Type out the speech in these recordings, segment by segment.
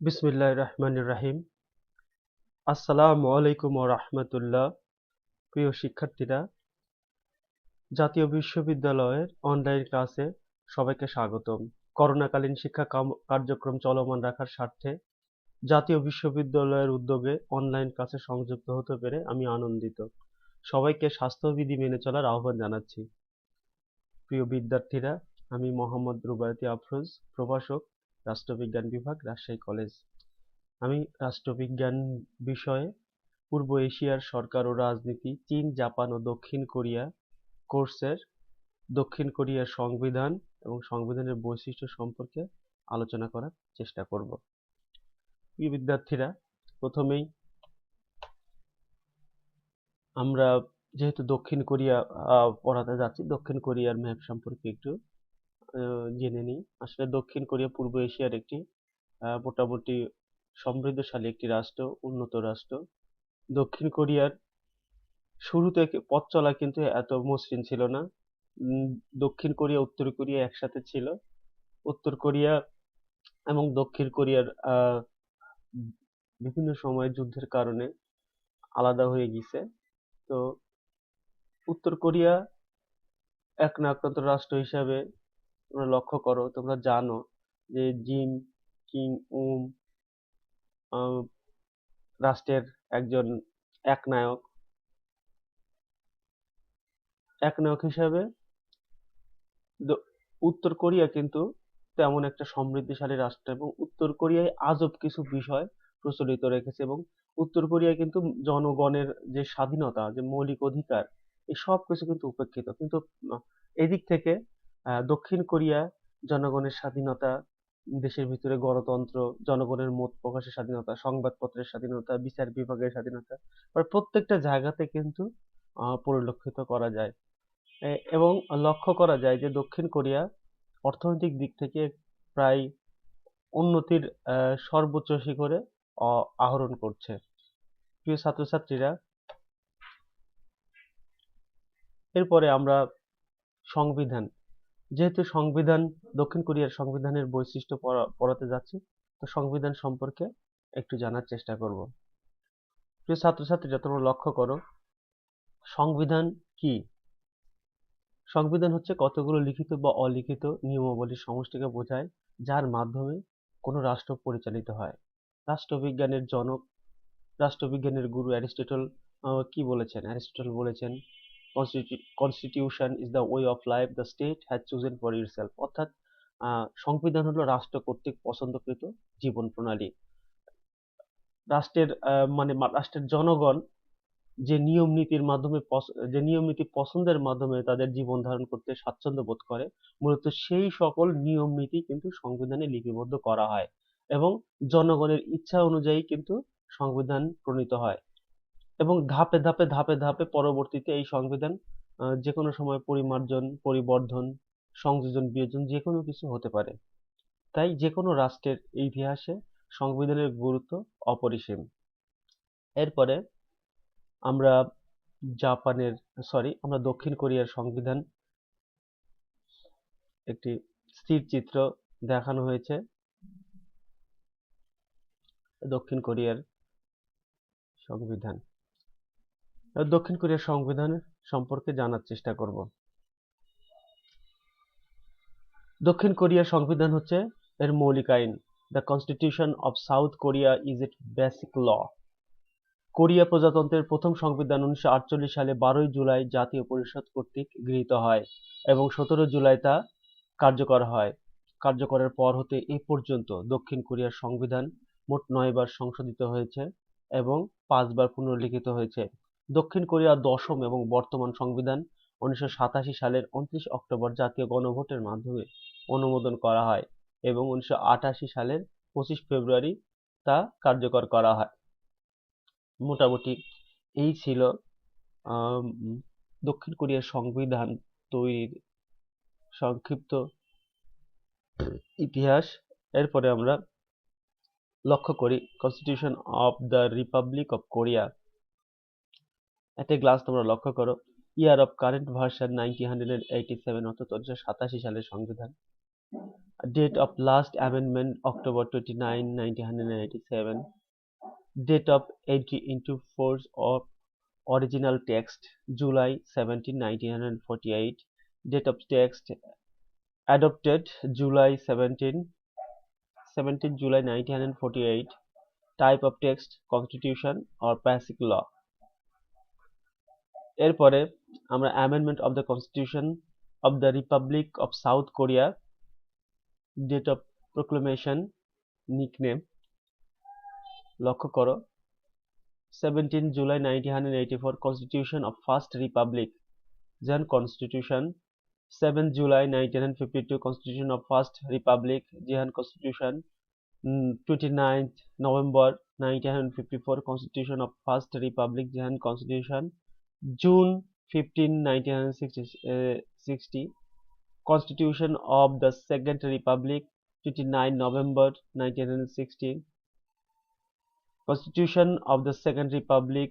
বিসমিল্লাহির রহমানির রহিম। আসসালামু আলাইকুম ওয়া রাহমাতুল্লাহ। প্রিয় শিক্ষার্থীরা, জাতীয় বিশ্ববিদ্যালয়ের অনলাইন ক্লাসে সবাইকে স্বাগতম। করোনাকালীন শিক্ষা কার্যক্রম চলমান রাখার স্বার্থে জাতীয় বিশ্ববিদ্যালয়ের উদ্যোগে অনলাইন ক্লাসে সংযুক্ত হতে পেরে আমি আনন্দিত। সবাইকে স্বাস্থ্যবিধি মেনে চলার আহ্বান জানাচ্ছি। প্রিয় বিদ্যার্থীরা, আমি মোহাম্মদ রুবায়তি আফরোজ, প্রভাষক, রাষ্ট্রবিজ্ঞান বিভাগ, রাজশাহী কলেজ। আমি রাষ্ট্রবিজ্ঞান বিষয়ে পূর্ব এশিয়ার সরকার ও রাজনীতি, চীন, জাপান ও দক্ষিণ কোরিয়া কোর্সের দক্ষিণ কোরিয়ার সংবিধান এবং সংবিধানের বৈশিষ্ট্য সম্পর্কে আলোচনা করার চেষ্টা করব। প্রিয় বিদ্যার্থীরা, প্রথমেই আমরা যেহেতু দক্ষিণ কোরিয়া পড়াতে যাচ্ছি, দক্ষিণ কোরিয়ার ম্যাপ সম্পর্কে একটু জেনে নিই। আসলে দক্ষিণ কোরিয়া পূর্ব এশিয়ার একটি মোটামুটি সমৃদ্ধশালী একটি রাষ্ট্র, উন্নত রাষ্ট্র। দক্ষিণ কোরিয়ার শুরু থেকে পথ চলা কিন্তু এত মসৃণ ছিল না। দক্ষিণ কোরিয়া উত্তর কোরিয়া একসাথে ছিল। উত্তর কোরিয়া এবং দক্ষিণ কোরিয়ার বিভিন্ন সময় যুদ্ধের কারণে আলাদা হয়ে গেছে। তো উত্তর কোরিয়া এক নায়কতন্ত্র রাষ্ট্র হিসাবে তোমরা লক্ষ্য করো, তোমরা জানো যে জিম কিং উম রাষ্ট্রের একজন একনায়ক একনায়ক হিসাবে উত্তর কোরিয়া কিন্তু তেমন একটা সমৃদ্ধিশালী রাষ্ট্র, এবং উত্তর কোরিয়ায় আজব কিছু বিষয় প্রচলিত রেখেছে, এবং উত্তর কোরিয়া কিন্তু জনগণের যে স্বাধীনতা, যে মৌলিক অধিকার, এই সব কিছু কিন্তু উপেক্ষিত। কিন্তু এদিক থেকে দক্ষিণ কোরিয়া জনগণের স্বাধীনতা, দেশের ভিতরে গণতন্ত্র, জনগণের মত প্রকাশের স্বাধীনতা, সংবাদপত্রের স্বাধীনতা, বিচার বিভাগের স্বাধীনতা, প্রত্যেকটা জায়গাতে কিন্তু পরিলক্ষিত করা যায়। এবং লক্ষ্য করা যায় যে দক্ষিণ কোরিয়া অর্থনৈতিক দিক থেকে প্রায় উন্নতির সর্বোচ্চ শিখরে আহরণ করছে। প্রিয় ছাত্রছাত্রীরা, এরপরে আমরা সংবিধান, যেহেতু সংবিধান দক্ষিণ কোরিয়ার সংবিধানের বৈশিষ্ট্য পড়াতে যাচ্ছি, তো সংবিধান সম্পর্কে একটু জানার চেষ্টা করব। প্রিয় ছাত্রছাত্রীরা, তোমরা লক্ষ্য করো সংবিধান কি। সংবিধান হচ্ছে কতগুলো লিখিত বা অলিখিত নিয়মাবলীর সমষ্টিকে বোঝায়, যার মাধ্যমে কোনো রাষ্ট্র পরিচালিত হয়। রাষ্ট্রবিজ্ঞানের জনক, রাষ্ট্রবিজ্ঞানের গুরু অ্যারিস্টটল কি বলেছেন? অ্যারিস্টটল বলেছেন, constitution is the way of life the state has chosen for itself. অর্থাৎ সংবিধান হলো রাষ্ট্র কর্তৃক পছন্দকৃত জীবন প্রণালী। রাষ্ট্রের রাষ্ট্রের জনগণ যে নিয়ম নীতির মাধ্যমে যে নিয়ম নীতি পছন্দের মাধ্যমে তাদের জীবন ধারণ করতে স্বাচ্ছন্দ্য বোধ করে, মূলত সেই সকল নিয়ম নীতি কিন্তু সংবিধানে লিপিবদ্ধ করা হয়, এবং জনগণের ইচ্ছা অনুযায়ী কিন্তু সংবিধান প্রণীত হয়, এবং ধাপে ধাপে ধাপে ধাপে পরবর্তীতে এই সংবিধান যে কোনো সময় পরিমার্জন, পরিবর্ধন, সংযোজন, বিয়োজন যে কোনো কিছু হতে পারে। তাই যে কোনো রাষ্ট্রের ইতিহাসে সংবিধানের গুরুত্ব অপরিসীম। এরপরে আমরা আমরা দক্ষিণ কোরিয়ার সংবিধান একটি স্থির চিত্র দেখানো হয়েছে। দক্ষিণ কোরিয়ার সংবিধান, দক্ষিণ কোরিয়ার সংবিধান সম্পর্কে জানার চেষ্টা করব। দক্ষিণ কোরিয়ার সংবিধান হচ্ছে এর মৌলিক আইন। The constitution of South Korea is it basic law. Korea প্রজাতন্ত্রের প্রথম সংবিধান 1948 সালে 12 জুলাই জাতীয় পরিষদ কর্তৃক গৃহীত হয় এবং 17 জুলাই তা কার্যকর হয়। কার্যকরের পর হতে এ পর্যন্ত দক্ষিণ কোরিয়ার সংবিধান মোট 9 বার সংশোধিত হয়েছে এবং 5 বার পুনর্লিখিত হয়েছে। দক্ষিণ কোরিয়ার দশম এবং বর্তমান সংবিধান 1987 সালের 29 অক্টোবর জাতীয় গণভোটের মাধ্যমে অনুমোদন করা হয় এবং 1988 সালের 25 ফেব্রুয়ারি তা কার্যকর করা হয়। মোটামুটি এই ছিল দক্ষিণ কোরিয়ার সংবিধান তৈরির সংক্ষিপ্ত ইতিহাস। এরপরে আমরা লক্ষ্য করি constitution of the Republic of Korea. একটা গ্লাস তোমরা লক্ষ্য করো, ইয়ার অফ কারেন্ট ভার্সন 1987, অর্থাৎ 1987 সালের সংবিধান। Date of last amendment October 29, 1987. Date of entry into force of original text July 17, 1948. Date of text adopted July 17 July 1948. Type of text constitution or basic law. এরপরে আমরা amendment of the constitution of the Republic of South Korea. Date of proclamation nickname লক্ষ্য করো 17 July 1984 Constitution of First Republic Jian Constitution. 7 July 1952 Constitution of First Republic Jian Constitution. 29th November 1954 Constitution of First Republic Jian Constitution. June 15, 1960 Constitution of the Second Republic. 29 November 1960 Constitution of the Second Republic.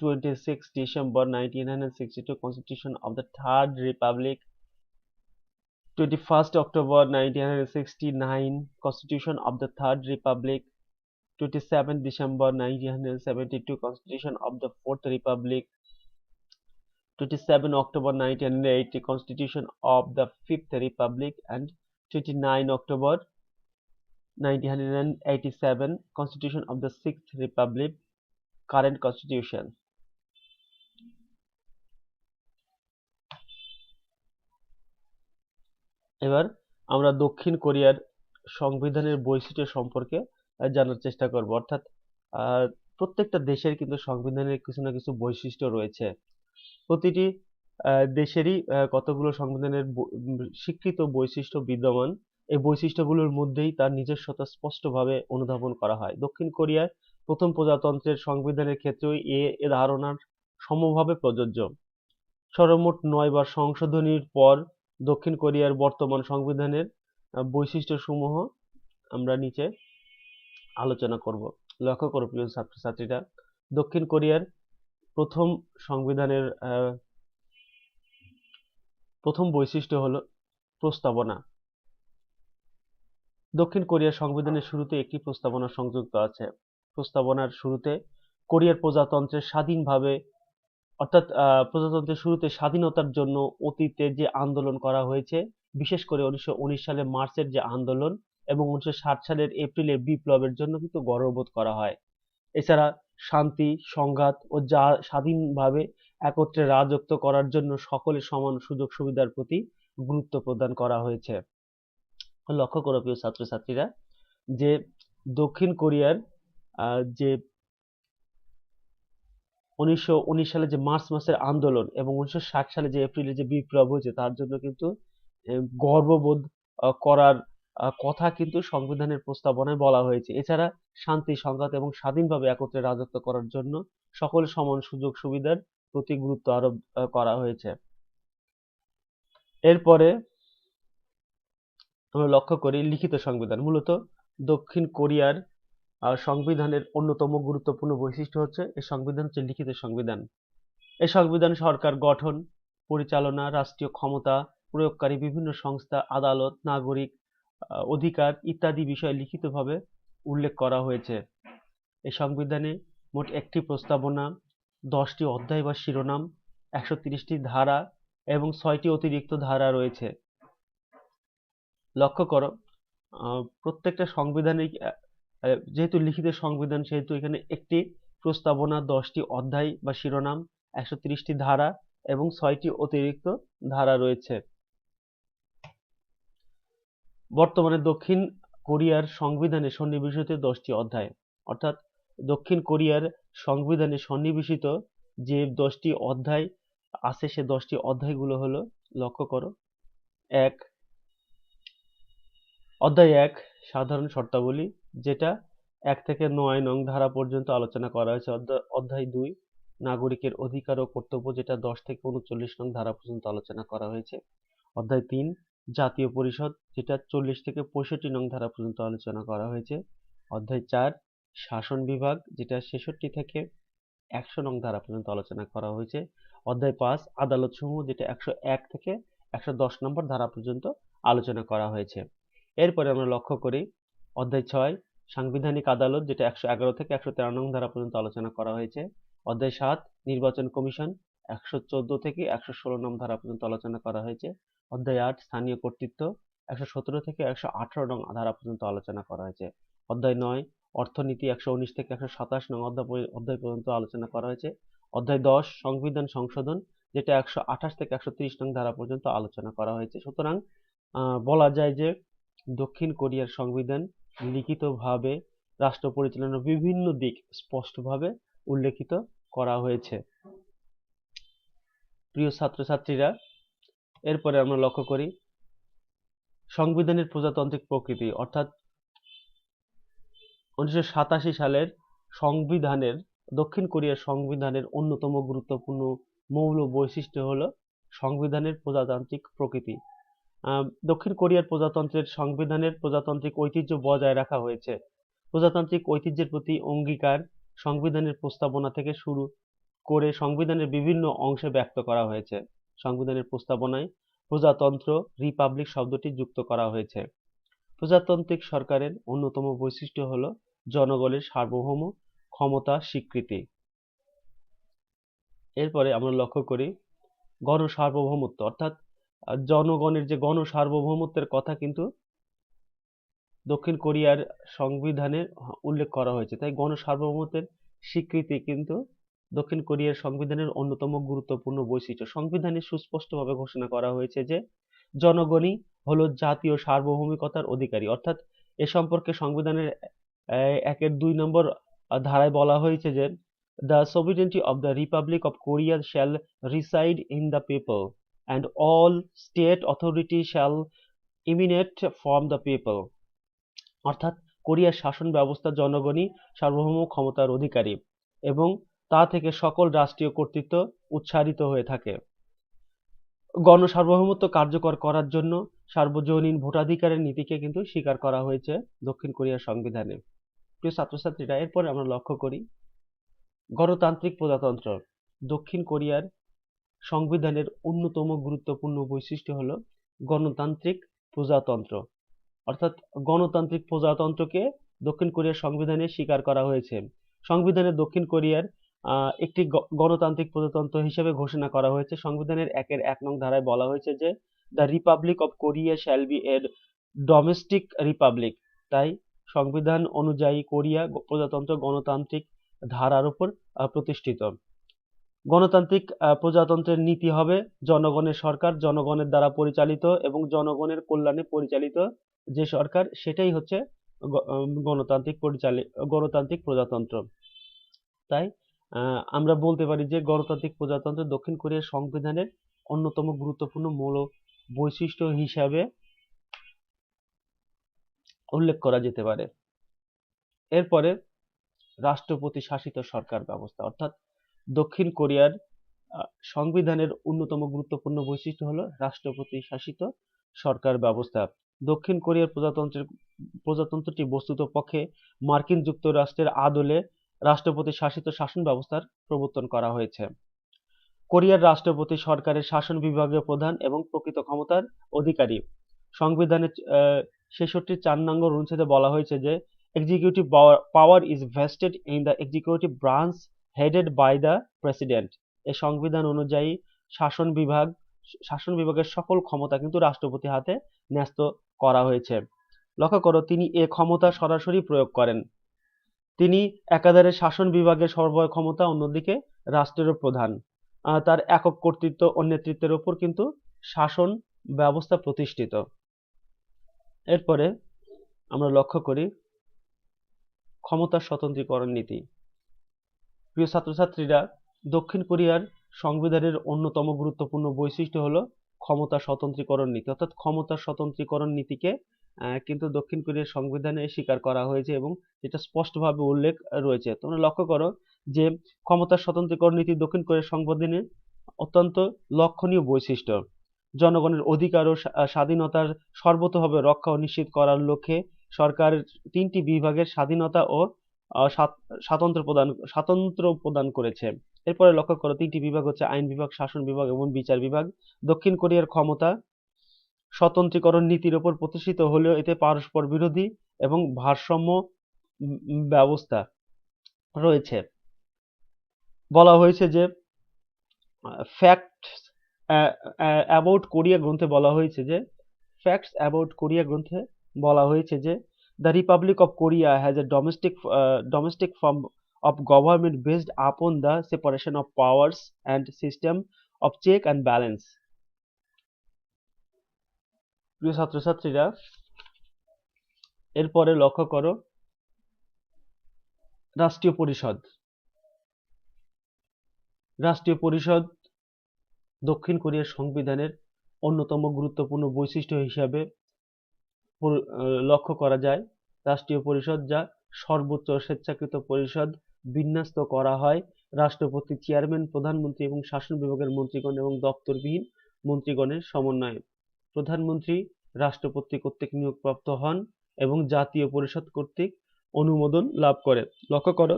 26 December 1962 Constitution of the Third Republic. 21st October 1969 Constitution of the Third Republic. 27 December 1972 Constitution of the Fourth Republic. 27 October 1980 Constitution of the Fifth Republic, and 29 October 1987 Constitution of the Sixth Republic, current constitution. এবার আমরা দক্ষিণ কোরিয়ার সংবিধানের বৈশিষ্ট্য সম্পর্কে জানার চেষ্টা করব। অর্থাৎ প্রত্যেকটা দেশের কিন্তু সংবিধানের কিছু না কিছু বৈশিষ্ট্য রয়েছে। প্রতিটি দেশেরই কতগুলো সংবিধানের স্বীকৃত বৈশিষ্ট্য বিদ্যমান। এই বৈশিষ্ট্যগুলোর মধ্যেই তার নিজস্বতা স্পষ্টভাবে অনুধাবন করা হয়। দক্ষিণ কোরিয়ার প্রথম প্রজাতন্ত্রের সংবিধানের ক্ষেত্রেও এ ধারণার সমভাবে প্রযোজ্য। সর্বমোট 9 বার সংশোধনীর পর দক্ষিণ কোরিয়ার বর্তমান সংবিধানের বৈশিষ্ট্যসমূহ আমরা নিচে আলোচনা করব। লক্ষ্য করো প্রিয় ছাত্রছাত্রীরা, দক্ষিণ কোরিয়ার প্রথম সংবিধানের প্রথম বৈশিষ্ট্য হলো প্রস্তাবনা। দক্ষিণ কোরিয়ার সংবিধানের শুরুতে একটি প্রস্তাবনা সংযুক্ত আছে। প্রস্তাবনার শুরুতে কোরিয়ার প্রজাতন্ত্রের স্বাধীনভাবে অর্থাৎ প্রজাতন্ত্রের শুরুতে স্বাধীনতার জন্য অতীতে যে আন্দোলন করা হয়েছে, বিশেষ করে 1919 সালের মার্চের যে আন্দোলন এবং 1960 সালের এপ্রিলের বিপ্লবের জন্য কিন্তু গর্ববোধ করা হয়। এছাড়া শান্তি, সংঘাত ও স্বাধীনভাবে একত্রে রাজত্ব করার জন্য সকলের সমান সুযোগ সুবিধার প্রতি গুরুত্ব প্রদান করা হয়েছে। লক্ষ্য করো প্রিয় ছাত্রছাত্রীরা, যে দক্ষিণ কোরিয়ার যে 1919 সালে যে মার্চ মাসের আন্দোলন এবং 1960 সালে যে এপ্রিলে যে বিপ্লব হয়েছে, তার জন্য কিন্তু গর্ববোধ করার কথা কিন্তু সংবিধানের প্রস্তাবনায় বলা হয়েছে। এছাড়া শান্তি, সংঘাত এবং স্বাধীনভাবে একত্রে রাজত্ব করার জন্য সকলের সমান সুযোগ সুবিধার প্রতি গুরুত্ব আরোপ করা হয়েছে। এরপরে আমরা লক্ষ্য করি লিখিত সংবিধান। মূলত দক্ষিণ কোরিয়ার সংবিধানের অন্যতম গুরুত্বপূর্ণ বৈশিষ্ট্য হচ্ছে এই সংবিধান হচ্ছে লিখিত সংবিধান। এই সংবিধান সরকার গঠন, পরিচালনা, রাষ্ট্রীয় ক্ষমতা প্রয়োগকারী বিভিন্ন সংস্থা, আদালত, নাগরিক অধিকার ইত্যাদি বিষয় লিখিতভাবে উল্লেখ করা হয়েছে। এই সংবিধানে মোট একটি প্রস্তাবনা, 10টি অধ্যায় বা শিরোনাম, 130টি ধারা এবং 6টি অতিরিক্ত ধারা রয়েছে। লক্ষ্য করো, প্রত্যেকটা সংবিধানে যেহেতু লিখিত সংবিধান, সেহেতু এখানে একটি প্রস্তাবনা, 10টি অধ্যায় বা শিরোনাম, 130টি ধারা এবং 6টি অতিরিক্ত ধারা রয়েছে। বর্তমানে দক্ষিণ কোরিয়ার সংবিধানে সন্নিবেশিত 10টি অধ্যায়। অর্থাৎ দক্ষিণ কোরিয়ার সংবিধানে সন্নিবেশিত যে 10টি অধ্যায় আছে, সে 10টি অধ্যায়গুলো হলো, লক্ষ্য করো, অধ্যায় 1 সাধারণ শর্তাবলী, যেটা 1 থেকে 9 নং ধারা পর্যন্ত আলোচনা করা হয়েছে। অধ্যায় 2 নাগরিকের অধিকার ও কর্তব্য, যেটা 10 থেকে 39 নং ধারা পর্যন্ত আলোচনা করা হয়েছে। অধ্যায় 3 জাতীয় পরিষদ, যেটা 40 থেকে 65 নং ধারা পর্যন্ত আলোচনা করা হয়েছে। অধ্যায় 4 শাসন বিভাগ, যেটা 66 থেকে 100 নং ধারা পর্যন্ত আলোচনা করা হয়েছে। অধ্যায় 5 আদালত সমূহ, যেটা 101 থেকে 110 নম্বর ধারা পর্যন্ত আলোচনা করা হয়েছে। এরপরে আমরা লক্ষ্য করি অধ্যায় 6 সাংবিধানিক আদালত, যেটা 111 থেকে 113 নং ধারা পর্যন্ত আলোচনা করা হয়েছে। অধ্যায় 7 নির্বাচন কমিশন, 114 থেকে 116 নং ধারা পর্যন্ত আলোচনা করা হয়েছে। অধ্যায় 8 স্থানীয় কর্তৃত্ব, 117 থেকে 118 নং ধারা পর্যন্ত আলোচনা করা হয়েছে। অধ্যায় 9 অর্থনীতি, 119 থেকে 127 নং অধ্যায় পর্যন্ত আলোচনা করা হয়েছে। অধ্যায় 10 সংবিধান সংশোধন, যেটা 128 থেকে 130 নং ধারা পর্যন্ত আলোচনা করা হয়েছে। সুতরাং বলা যায় যে দক্ষিণ কোরিয়ার সংবিধান লিখিতভাবে রাষ্ট্র পরিচালনার বিভিন্ন দিক স্পষ্টভাবে উল্লেখিত করা হয়েছে। প্রিয় ছাত্রছাত্রীরা, এরপরে আমরা লক্ষ্য করি সংবিধানের প্রজাতান্ত্রিক প্রকৃতি, অর্থাৎ 1987 সালের সংবিধানের, দক্ষিণ কোরিয়ার সংবিধানের অন্যতম গুরুত্বপূর্ণ মৌল বৈশিষ্ট্য হলো সংবিধানের প্রজাতান্ত্রিক প্রকৃতি। দক্ষিণ কোরিয়ার সংবিধানের প্রজাতান্ত্রিক ঐতিহ্য বজায় রাখা হয়েছে। প্রজাতান্ত্রিক ঐতিহ্যের প্রতি অঙ্গীকার সংবিধানের প্রস্তাবনা থেকে শুরু করে সংবিধানের বিভিন্ন অংশে ব্যক্ত করা হয়েছে। সংবিধানের প্রস্তাবনায় প্রজাতন্ত্র, রিপাবলিক শব্দটি যুক্ত করা হয়েছে। প্রজাতান্ত্রিক সরকারের অন্যতম বৈশিষ্ট্য হলো জনগণের সার্বভৌম ক্ষমতা স্বীকৃতি। এরপরে আমরা লক্ষ্য করি গণসার্বভৌমত্ব, অর্থাৎ জনগণের যে গণসার্বভৌমত্বের কথা কিন্তু দক্ষিণ কোরিয়ার সংবিধানে উল্লেখ করা হয়েছে। তাই গণসার্বভৌমত্বের স্বীকৃতি কিন্তু দক্ষিণ কোরিয়ার সংবিধানের অন্যতম গুরুত্বপূর্ণ বৈশিষ্ট্য। সংবিধানে সুস্পষ্টভাবে ঘোষণা করা হয়েছে যে জনগণই হলো জাতীয় সার্বভৌমিকতার অধিকারী, অর্থাৎ এ সম্পর্কে সংবিধানের 1-2 নম্বর ধারায় বলা হয়েছে যে the sovereignty of the Republic of Korea shall reside in the people and all state authority shall emanate from the people, অর্থাৎ কোরিয়ার শাসন ব্যবস্থা জনগণই সার্বভৌম ক্ষমতার অধিকারী এবং তা থেকে সকল রাষ্ট্রীয় কর্তৃত্ব উৎসারিত হয়ে থাকে। গণসার্বভৌমত্ব কার্যকর করার জন্য সার্বজনীন ভোটাধিকারের নীতিকে কিন্তু স্বীকার করা হয়েছে দক্ষিণ কোরিয়ার সংবিধানে। প্রিয় ছাত্রছাত্রীরা, এরপর আমরা লক্ষ্য করি গণতান্ত্রিক প্রজাতন্ত্র। দক্ষিণ কোরিয়ার সংবিধানের অন্যতম গুরুত্বপূর্ণ বৈশিষ্ট্য হলো গণতান্ত্রিক প্রজাতন্ত্র, অর্থাৎ গণতান্ত্রিক প্রজাতন্ত্রকে দক্ষিণ কোরিয়ার সংবিধানে স্বীকার করা হয়েছে। সংবিধানে দক্ষিণ কোরিয়ার একটি গণতান্ত্রিক প্রজাতন্ত্র হিসেবে ঘোষণা করা হয়েছে। সংবিধানের 1 নং ধারায় বলা হয়েছে যে the Republic of Korea shall B A domestic Republic. তাই সংবিধান অনুযায়ী কোরিয়া প্রজাতন্ত্র গণতান্ত্রিক ধারার উপর প্রতিষ্ঠিত। গণতান্ত্রিক প্রজাতন্ত্রের নীতি হবে জনগণের সরকার, জনগণের দ্বারা পরিচালিত এবং জনগণের কল্যাণে পরিচালিত যে সরকার, সেটাই হচ্ছে গণতান্ত্রিক প্রজাতন্ত্র। তাই আমরা বলতে পারি যে গণতান্ত্রিক প্রজাতন্ত্র দক্ষিণ কোরিয়ার সংবিধানের অন্যতম গুরুত্বপূর্ণ মূল বৈশিষ্ট্য হিসাবে উল্লেখ করা যেতে পারে। এরপরে রাষ্ট্রপতি শাসিত সরকার ব্যবস্থা, অর্থাৎ দক্ষিণ কোরিয়ার সংবিধানের অন্যতম গুরুত্বপূর্ণ বৈশিষ্ট্য হলো রাষ্ট্রপতি শাসিত সরকার ব্যবস্থা। দক্ষিণ কোরিয়ার প্রজাতন্ত্রটি বস্তুত পক্ষে মার্কিন যুক্তরাষ্ট্রের আদলে রাষ্ট্রপতি শাসিত শাসন ব্যবস্থার প্রবর্তন করা হয়েছে। কোরিয়ার রাষ্ট্রপতি সরকারের শাসন বিভাগীয় প্রধান এবং প্রকৃত ক্ষমতার অধিকারী। সংবিধানের 66 নং অনুচ্ছেদে বলা হয়েছে যে executive power is vested in the executive branch headed by the president. এই সংবিধান অনুযায়ী শাসন বিভাগের সকল ক্ষমতা কিন্তু রাষ্ট্রপতির হাতে ন্যস্ত করা হয়েছে। লক্ষ্য করো, তিনি এ ক্ষমতা সরাসরি প্রয়োগ করেন। তিনি একাধারে শাসন বিভাগের সর্বয় ক্ষমতা, অন্যদিকে রাষ্ট্রের প্রধান। তার একক কর্তৃত্ব ও নেতৃত্বের উপর কিন্তু শাসন ব্যবস্থা প্রতিষ্ঠিত। এরপরে আমরা লক্ষ্য করি ক্ষমতার স্বতন্ত্রীকরণ নীতি। প্রিয় ছাত্রছাত্রীরা, দক্ষিণ কোরিয়ার সংবিধানের অন্যতম গুরুত্বপূর্ণ বৈশিষ্ট্য হলো ক্ষমতা স্বতন্ত্রীকরণ নীতি, অর্থাৎ ক্ষমতা স্বতন্ত্রীকরণ নীতিকে কিন্তু দক্ষিণ কোরিয়ার সংবিধানে স্বীকার করা হয়েছে এবং যেটা স্পষ্টভাবে উল্লেখ রয়েছে। তোমরা লক্ষ্য করো যে ক্ষমতার স্বতন্ত্রীকরণ নীতি দক্ষিণ কোরিয়ার সংবিধানের অত্যন্ত লক্ষণীয় বৈশিষ্ট্য। জনগণের অধিকার ও স্বাধীনতার সর্বতোভাবে রক্ষা ও নিশ্চিত করার লক্ষ্যে সরকার 3টি বিভাগের স্বাধীনতা ও স্বাতন্ত্র্য প্রদান করেছে। এরপরে লক্ষ্য করো 3টি বিভাগ হচ্ছে আইন বিভাগ, শাসন বিভাগ এবং বিচার বিভাগ। দক্ষিণ কোরিয়ার ক্ষমতা স্বতন্ত্রীকরণ নীতির উপর প্রতিষ্ঠিত হলেও এতে পরস্পর বিরোধী এবং ভারসাম্য ব্যবস্থা রয়েছে। বলা হয়েছে যে ফ্যাক্টস অ্যাবাউট কোরিয়া গ্রন্থে বলা হয়েছে যে ফ্যাক্টস অ্যাবাউট কোরিয়া গ্রন্থে বলা হয়েছে যে the Republic of Korea has a domestic form of government based upon the separation of powers and system of check and balance। প্রিয় ছাত্রছাত্রীরা, এরপরে লক্ষ্য করো রাষ্ট্রীয় পরিষদ। রাষ্ট্রীয় পরিষদ দক্ষিণ কোরিয়ার সংবিধানের অন্যতম গুরুত্বপূর্ণ বৈশিষ্ট্য হিসাবে লক্ষ্য করা যায়। রাষ্ট্রীয় পরিষদ যা সর্বোচ্চ স্বেচ্ছাকৃত পরিষদ বিন্যস্ত করা হয় রাষ্ট্রপতি, চেয়ারম্যান, প্রধানমন্ত্রী এবং শাসন বিভাগের মন্ত্রীগণ এবং দপ্তরবিহীন মন্ত্রীগণের সমন্বয়ে। প্রধানমন্ত্রী রাষ্ট্রপতি কর্তৃক নিয়োগপ্রাপ্ত হন এবং জাতীয় পরিষদ কর্তৃক অনুমোদন লাভ করে। লক্ষ্য করো,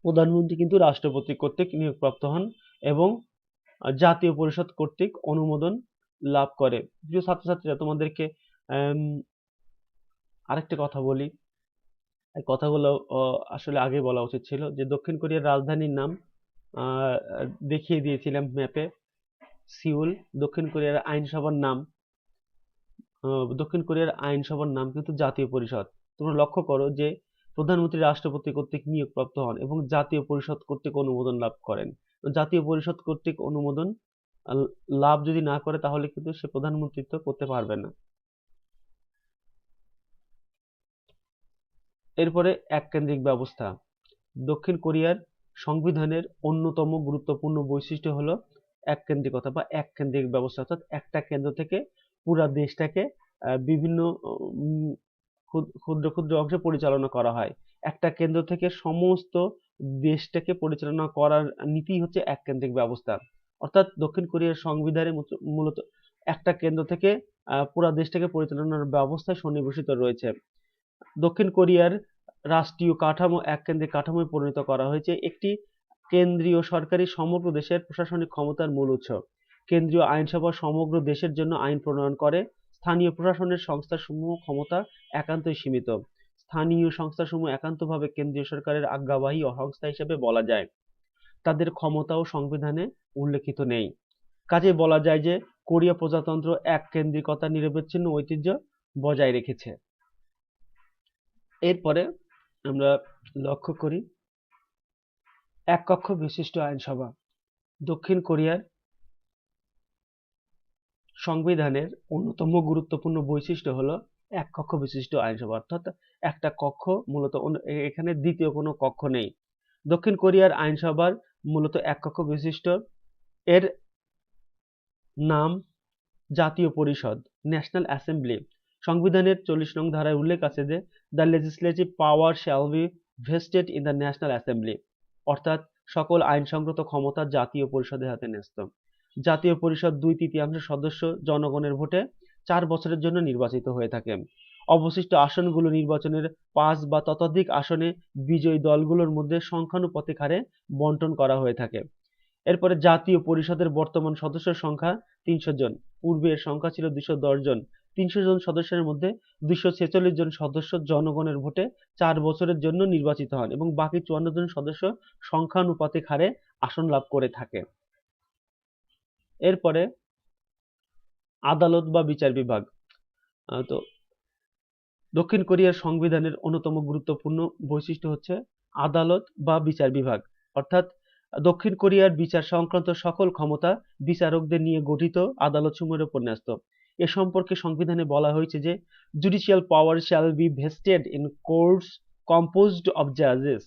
প্রধানমন্ত্রী কিন্তু রাষ্ট্রপতি কর্তৃক নিয়োগপ্রাপ্ত হন এবং জাতীয় পরিষদ কর্তৃক অনুমোদন লাভ করে। প্রিয় ছাত্রছাত্রীরা, তোমাদেরকে আরেকটা কথা বলি। এই কথাগুলো আসলে আগে বলা উচিত ছিল যে দক্ষিণ কোরিয়ার রাজধানীর নাম দেখিয়ে দিয়েছিলাম ম্যাপে, সিউল। দক্ষিণ কোরিয়ার আইনসভার নাম কিন্তু জাতীয় পরিষদ। তোমরা লক্ষ্য করো যে প্রধানমন্ত্রী রাষ্ট্রপতি কর্তৃক নিয়োগপ্রাপ্ত হন এবং জাতীয় পরিষদ কর্তৃক অনুমোদন লাভ করেন। জাতীয় পরিষদ কর্তৃক অনুমোদন লাভ যদি না করে তাহলে কিন্তু সে প্রধানমন্ত্রিত্ব করতে পারবে না। এরপরে এককেন্দ্রিক ব্যবস্থা। দক্ষিণ কোরিয়ার সংবিধানের অন্যতম গুরুত্বপূর্ণ বৈশিষ্ট্য হলো এককেন্দ্রিকতা বা এককেন্দ্রিক ব্যবস্থা, অর্থাৎ একটা কেন্দ্র থেকে পুরা দেশটাকে বিভিন্ন ক্ষুদ্র ক্ষুদ্র অংশে পরিচালনা করা হয়। একটা কেন্দ্র থেকে সমস্ত দেশটাকে পরিচালনা করার নীতি হচ্ছে এককেন্দ্রিক ব্যবস্থা। অর্থাৎ দক্ষিণ কোরিয়ার সংবিধানে মূলত একটা কেন্দ্র থেকে পুরা দেশটাকে পরিচালনার ব্যবস্থা সন্নিবেশিত রয়েছে। দক্ষিণ কোরিয়ার রাষ্ট্রীয় কাঠামো এককেন্দ্রিক কাঠামোয় পরিণত করা হয়েছে। একটি কেন্দ্রীয় সরকারি সমগ্র দেশের প্রশাসনিক ক্ষমতার মূল উৎস। কেন্দ্রীয় আইনসভা সমগ্র দেশের জন্য আইন প্রণয়ন করে। স্থানীয় প্রশাসনের সংস্থাসমূহ ক্ষমতা একান্তই সীমিত। স্থানীয় সংস্থাসমূহ একান্তভাবে কেন্দ্রীয় সরকারের আজ্ঞাবাহী সংস্থা হিসেবে বলা যায়। তাদের ক্ষমতাও সংবিধানে উল্লেখিত নেই। কাজেই বলা যায় যে কোরিয়া প্রজাতন্ত্র এককেন্দ্রিকতা নিরবচ্ছিন্ন ঐতিহ্য বজায় রেখেছে। এরপরে আমরা লক্ষ্য করি এক কক্ষ বিশিষ্ট আইনসভা। দক্ষিণ কোরিয়ার সংবিধানের অন্যতম গুরুত্বপূর্ণ বৈশিষ্ট্য হলো এক কক্ষ বিশিষ্ট আইনসভা, অর্থাৎ একটা কক্ষ, মূলত এখানে দ্বিতীয় কোনো কক্ষ নেই। দক্ষিণ কোরিয়ার আইনসভার মূলত এক কক্ষ বিশিষ্ট। এর নাম জাতীয় পরিষদ, ন্যাশনাল অ্যাসেম্বলি। সংবিধানের 40 নং ধারায় উল্লেখ আছে যে the legislative power shall be vested in the national assembly, অর্থাৎ সকল আইনসঙ্গত ক্ষমতা জাতীয় পরিষদের হাতে ন্যস্ত। জাতীয় পরিষদ 2/3 সদস্য জনগণের ভোটে 4 বছরের জন্য নির্বাচিত হয়ে থাকে। অবশিষ্ট আসনগুলো নির্বাচনের 5 বা ততোধিক আসনে বিজয়ী দলগুলোর মধ্যে সংখ্যানুপাতিক হারে বন্টন করা হয়ে থাকে। এরপরে জাতীয় পরিষদের বর্তমান সদস্যের সংখ্যা 300 জন। পূর্বে এর সংখ্যা ছিল 210 জন। 300 জন সদস্যের মধ্যে 246 জন সদস্য জনগণের ভোটে 4 বছরের জন্য নির্বাচিত হন এবং বাকি 54 জন সদস্য সংখ্যানুপাতিক হারে আসন লাভ করে থাকে। এরপরে আদালত বা বিচার বিভাগ। তো দক্ষিণ কোরিয়ার সংবিধানের অন্যতম গুরুত্বপূর্ণ বৈশিষ্ট্য হচ্ছে আদালত বা বিচার বিভাগ, অর্থাৎ দক্ষিণ কোরিয়ার বিচার সংক্রান্ত সকল ক্ষমতা বিচারকদের নিয়ে গঠিত আদালতসমূহের উপর ন্যস্ত। এ সম্পর্কে সংবিধানে বলা হয়েছে যে judicial power shall be vested in courts composed of জাজেস।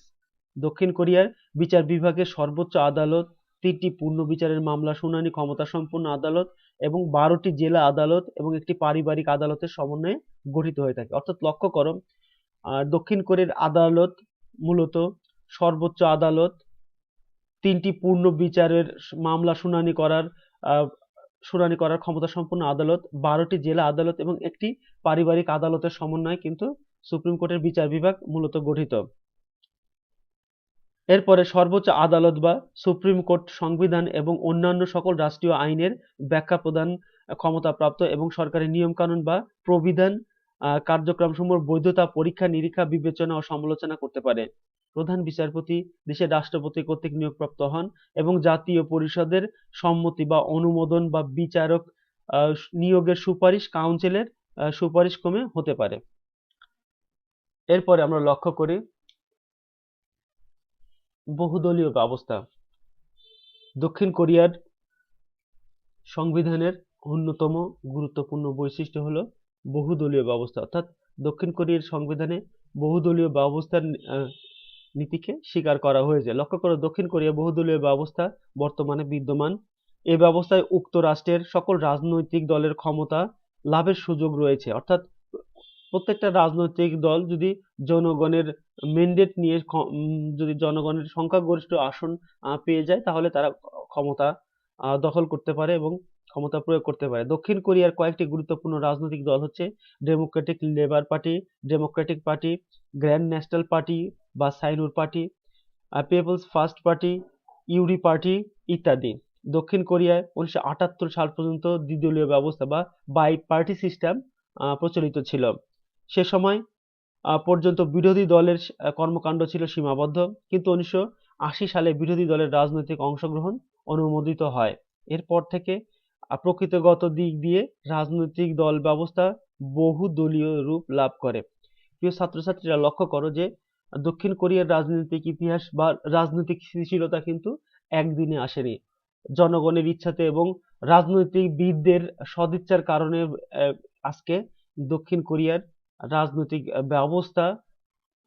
দক্ষিণ কোরিয়ার বিচার বিভাগের সর্বোচ্চ আদালত, 3টি পূর্ণ বিচারের মামলা শুনানি ক্ষমতা সম্পন্ন আদালত এবং 12টি জেলা আদালত এবং একটি পারিবারিক আদালতের সমন্বয়ে গঠিত হয়ে থাকে। অর্থাৎ লক্ষ্য করো, দক্ষিণ কোরিয়ার আদালত মূলত সর্বোচ্চ আদালত, 3টি পূর্ণ বিচারের মামলা শুনানি করার ক্ষমতা সম্পন্ন আদালত, 12টি জেলা আদালত এবং একটি পারিবারিক আদালতের সমন্বয়ে কিন্তু সুপ্রিম কোর্টের বিচার বিভাগ মূলত গঠিত। এরপরে সর্বোচ্চ আদালত বা সুপ্রিম কোর্ট সংবিধান এবং অন্যান্য সকল রাষ্ট্রীয় আইনের ব্যাখ্যা প্রদান ক্ষমতাপ্রাপ্ত এবং সরকারি নিয়মকানুন বা প্রবিধান কার্যক্রমসমূহের বৈধতা পরীক্ষা নিরীক্ষা বিবেচনা ও সমালোচনা করতে পারে। প্রধান বিচারপতি দেশের রাষ্ট্রপতি কর্তৃক নিয়োগপ্রাপ্ত হন এবং জাতীয় পরিষদের সম্মতি বা অনুমোদন বা বিচারক নিয়োগের সুপারিশ কাউন্সিলের সুপারিশ ক্রমে হতে পারে। এরপরে আমরা লক্ষ্য করি বহুদলীয় ব্যবস্থা। দক্ষিণ কোরিয়ার সংবিধানের অন্যতম গুরুত্বপূর্ণ বৈশিষ্ট্য হলো বহুদলীয় ব্যবস্থা, অর্থাৎ দক্ষিণ কোরিয়ার সংবিধানে বহুদলীয় ব্যবস্থার নীতিকে স্বীকার করা হয়েছে। লক্ষ্য করো, দক্ষিণ কোরিয়া বহুদলীয় ব্যবস্থা বর্তমানে বিদ্যমান। এই ব্যবস্থায় উক্ত রাষ্ট্রের সকল রাজনৈতিক দলের ক্ষমতা লাভের সুযোগ রয়েছে, অর্থাৎ প্রত্যেকটা রাজনৈতিক দল যদি জনগণের ম্যান্ডেট নিয়ে যদি জনগণের সংখ্যাগরিষ্ঠ আসন পেয়ে যায়, তাহলে তারা ক্ষমতা দখল করতে পারে এবং ক্ষমতা প্রয়োগ করতে পারে। দক্ষিণ কোরিয়ার কয়েকটি গুরুত্বপূর্ণ রাজনৈতিক দল হচ্ছে Democratic Labour Party, Democratic Party, Grand National Party বা Saenuri Party, People's First Party, Uri Party ইত্যাদি। দক্ষিণ কোরিয়ায় 1978 সাল পর্যন্ত দ্বিদলীয় ব্যবস্থা বা বাই পার্টি সিস্টেম প্রচলিত ছিল। সে সময় পর্যন্ত বিরোধী দলের কর্মকাণ্ড ছিল সীমাবদ্ধ, কিন্তু 1980 সালে বিরোধী দলের রাজনৈতিক অংশগ্রহণ অনুমোদিত হয়। এরপর থেকে প্রকৃতিগত দিক দিয়ে রাজনৈতিক দল ব্যবস্থা বহুদলীয় রূপ লাভ করে। প্রিয় ছাত্রছাত্রীরা, লক্ষ্য করো যে দক্ষিণ কোরিয়ার রাজনৈতিক ইতিহাস বা রাজনৈতিক স্থিতিশীলতা কিন্তু একদিনে আসেনি। জনগণের ইচ্ছাতে এবং রাজনৈতিকবিদদের সদিচ্ছার কারণে আজকে দক্ষিণ কোরিয়ার রাজনৈতিক ব্যবস্থা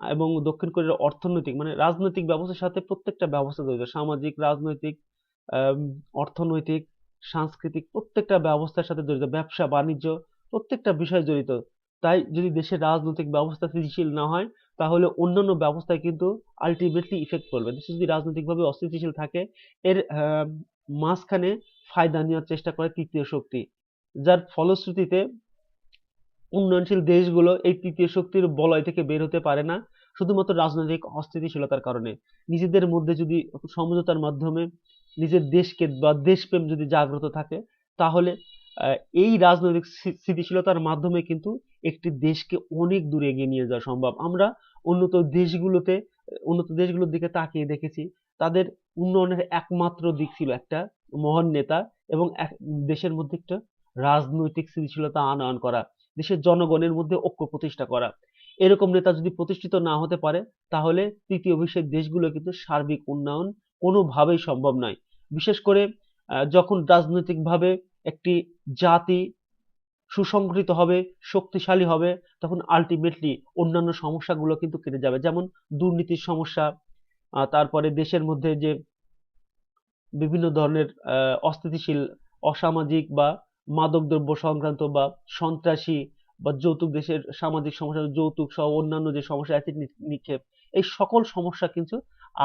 এবং দক্ষিণ কোরিয়ার অর্থনৈতিক মানে রাজনৈতিক ব্যবস্থার সাথে প্রত্যেকটা ব্যবস্থা জড়িত, সামাজিক, রাজনৈতিক, অর্থনৈতিক, সাংস্কৃতিক প্রত্যেকটা ব্যবস্থার সাথে জড়িত, ব্যবসা বাণিজ্য প্রত্যেকটা বিষয় জড়িত। তাই যদি দেশের রাজনৈতিক ব্যবস্থা স্থিতিশীল না হয়, তাহলে অন্যান্য ব্যবস্থায় কিন্তু আলটিমেটলি ইফেক্ট পড়বে। দেশ যদি রাজনৈতিকভাবে অস্থিতিশীল থাকে, এর মাঝখানে ফায়দা নেওয়ার চেষ্টা করে তৃতীয় শক্তি, যার ফলশ্রুতিতে উন্নয়নশীল দেশগুলো এই তৃতীয় শক্তির বলয় থেকে বের হতে পারে না, শুধুমাত্র রাজনৈতিক অস্থিতিশীলতার কারণে। নিজেদের মধ্যে যদি সমঝোতার মাধ্যমে নিজের দেশকে বা দেশপ্রেম যদি জাগ্রত থাকে, তাহলে এই রাজনৈতিক স্থিতিশীলতার মাধ্যমে কিন্তু একটি দেশকে অনেক দূরে এগিয়ে নিয়ে যাওয়া সম্ভব। আমরা উন্নত দেশগুলোর দিকে তাকিয়ে দেখেছি, তাদের উন্নয়নের একমাত্র দিক ছিল একটা মহান নেতা এবং দেশের মধ্যে একটা রাজনৈতিক স্থিতিশীলতা আনয়ন করা, দেশের জনগণের মধ্যে ঐক্য প্রতিষ্ঠা করা। এরকম নেতা যদি প্রতিষ্ঠিত না হতে পারে, তাহলে তৃতীয় বিশ্বের দেশগুলো কিন্তু সার্বিক উন্নয়ন কোনোভাবেই সম্ভব নয়। বিশেষ করে যখন রাজনৈতিকভাবে একটি জাতি সুসংগঠিত হবে, শক্তিশালী হবে, তখন আলটিমেটলি অন্যান্য সমস্যাগুলো কিন্তু কেটে যাবে। যেমন দুর্নীতির সমস্যা, তারপরে দেশের মধ্যে যে বিভিন্ন ধরনের অস্থিতিশীল, অসামাজিক বা মাদকদ্রব্য সংক্রান্ত বা সন্ত্রাসী বা যৌতুক, দেশের সামাজিক সমস্যা, যৌতুক সহ অন্যান্য যে সমস্যা, অ্যাসিড নিক্ষেপ, এই সকল সমস্যা কিন্তু